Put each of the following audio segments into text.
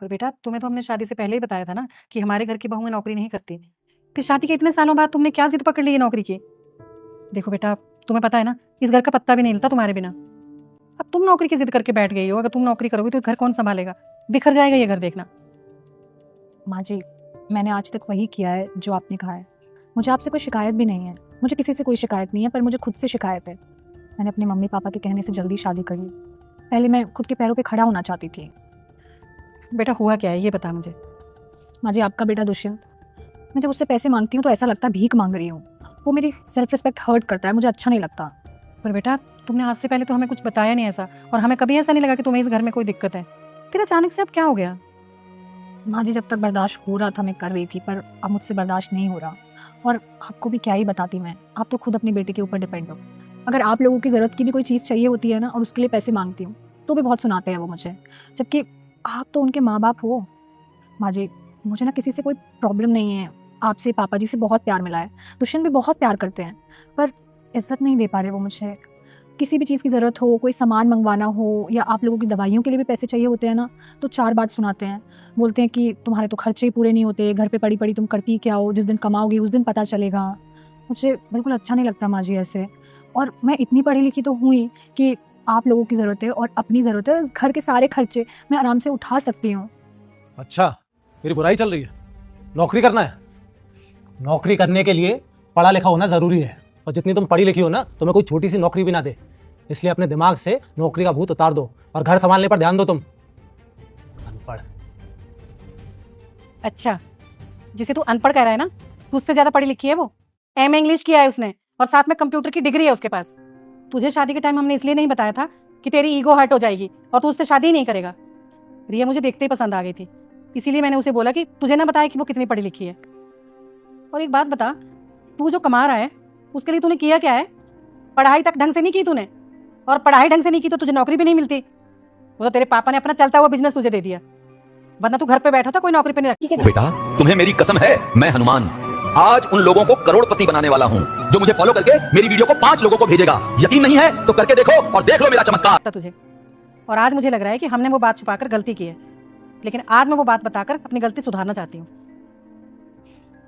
पर बेटा तुम्हें तो हमने शादी से पहले ही बताया था ना कि हमारे घर की बहुएं नौकरी नहीं करती। फिर शादी के इतने सालों बाद तुमने क्या जिद पकड़ ली है नौकरी की? देखो बेटा, तुम्हें पता है ना, इस घर का पत्ता भी नहीं हिलता तुम्हारे बिना। अब तुम नौकरी की जिद करके बैठ गई हो, अगर तुम नौकरी करोगी तो घर कौन संभालेगा? बिखर जाएगा ये घर, देखना। माँ जी, मैंने आज तक वही किया है जो आपने कहा है। मुझे आपसे कोई शिकायत भी नहीं है, मुझे किसी से कोई शिकायत नहीं है, पर मुझे खुद से शिकायत है। मैंने अपने मम्मी पापा के कहने से जल्दी शादी कर ली। पहले मैं खुद के पैरों पे खड़ा होना चाहती थी। बेटा हुआ क्या है ये बता मुझे। माँ जी, आपका बेटा दुष्यंत, मैं जब उससे पैसे मांगती हूँ तो ऐसा लगता है भीख मांग रही हूँ। वो मेरी सेल्फ रिस्पेक्ट हर्ट करता है, मुझे अच्छा नहीं लगता। पर बेटा तुमने आज से पहले तो हमें कुछ बताया नहीं ऐसा, और हमें कभी ऐसा नहीं लगा कि तुम्हें इस घर में कोई दिक्कत है। फिर अचानक से अब क्या हो गया? माँ जी, जब तक बर्दाश्त हो रहा था मैं कर रही थी, पर अब मुझसे बर्दाश्त नहीं हो रहा। और आपको भी क्या ही बताती मैं, आप तो खुद अपनी बेटे के ऊपर डिपेंड हो। अगर आप लोगों की ज़रूरत की भी कोई चीज़ चाहिए होती है ना, और उसके लिए पैसे मांगती हूँ, तो भी बहुत सुनाते हैं वो मुझे, जबकि आप तो उनके माँ बाप हो। माँ जी, मुझे ना किसी से कोई प्रॉब्लम नहीं है। आपसे, पापा जी से बहुत प्यार मिला है, दुष्यंत भी बहुत प्यार करते हैं, पर इज्जत नहीं दे पा रहे वो मुझे। किसी भी चीज़ की ज़रूरत हो, कोई सामान मंगवाना हो, या आप लोगों की दवाइयों के लिए भी पैसे चाहिए होते हैं ना, तो 4 बात सुनाते हैं। बोलते हैं कि तुम्हारे तो खर्चे ही पूरे नहीं होते, घर पे पड़ी पड़ी तुम करती क्या हो, जिस दिन कमाओगी उस दिन पता चलेगा। मुझे बिल्कुल अच्छा नहीं लगता माँ जी ऐसे। और मैं इतनी पढ़ी लिखी तो हुई कि आप लोगों की ज़रूरत है और अपनी ज़रूरत है, घर के सारे खर्चे मैं आराम से उठा सकती हूँ। अच्छा, मेरी बुराई चल रही है? नौकरी करना है? नौकरी करने के लिए पढ़ा लिखा होना जरूरी है, और जितनी तुम पढ़ी लिखी हो ना, तुम्हें कोई छोटी सी नौकरी भी ना दे। इसलिए अपने दिमाग से नौकरी का भूत उतार दो और घर संभालने पर ध्यान दो। तुम अनपढ़। अच्छा, जिसे तू अनपढ़ कह रहा है ना, तू उससे ज्यादा पढ़ी लिखी है। वो एमए इंग्लिश किया है उसने, और साथ में कंप्यूटर की डिग्री है उसके पास। तुझे शादी के टाइम हमने इसलिए नहीं बताया था कि तेरी ईगो हर्ट हो जाएगी और तू उससे शादी ही नहीं करेगा। रिया मुझे देखते ही पसंद आ गई थी, इसीलिए मैंने उसे बोला कि तुझे ना बताया कि वो कितनी पढ़ी लिखी है। और एक बात बता, तू जो कमा रहा है उसके लिए तूने किया क्या है? पढ़ाई तक ढंग से नहीं की तूने, और पढ़ाई ढंग से नहीं की तो तुझे नौकरी भी नहीं मिलती। वो तो तेरे पापा ने अपना चलता हुआ बिजनेस तुझे दे दिया, वरना तू घर पे बैठा था, कोई नौकरी पे नहीं रखी। बेटा, तुम्हें मेरी कसम है, मैं हनुमान आज उन लोगों को करोड़पति बनाने वाला हूँ जो मुझे फॉलो करके मेरी वीडियो को 5 लोगों को भेजेगा। यकीन नहीं है तो करके देखो और देख लो मेरा चमत्कार। तुझे और आज मुझे लग रहा है कि हमने वो बात छुपाकर गलती की है, लेकिन आज मैं वो बात बताकर अपनी गलती सुधारना चाहती हूँ।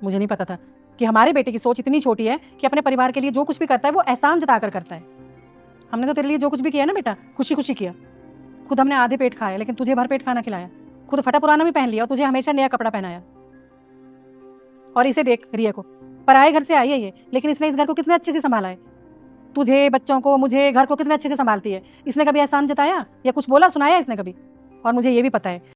मुझे नहीं पता था कि हमारे बेटे की सोच इतनी छोटी है कि अपने परिवार के लिए जो कुछ भी करता है वो एहसान जताकर करता है। हमने तो तेरे लिए जो कुछ भी किया ना बेटा, खुशी खुशी किया। खुद हमने आधे पेट खाया, लेकिन तुझे भर पेट खाना खिलाया। खुद फटा पुराना भी पहन लिया और तुझे हमेशा नया कपड़ा पहनाया। और इसे देख, रिया को, पराए घर से आई है ये, लेकिन इसने इस घर को कितने अच्छे से संभाला है। तुझे, बच्चों को, मुझे, घर को कितने अच्छे से संभालती है। इसने कभी एहसान जताया या कुछ बोला सुनाया इसने कभी? और मुझे ये भी पता है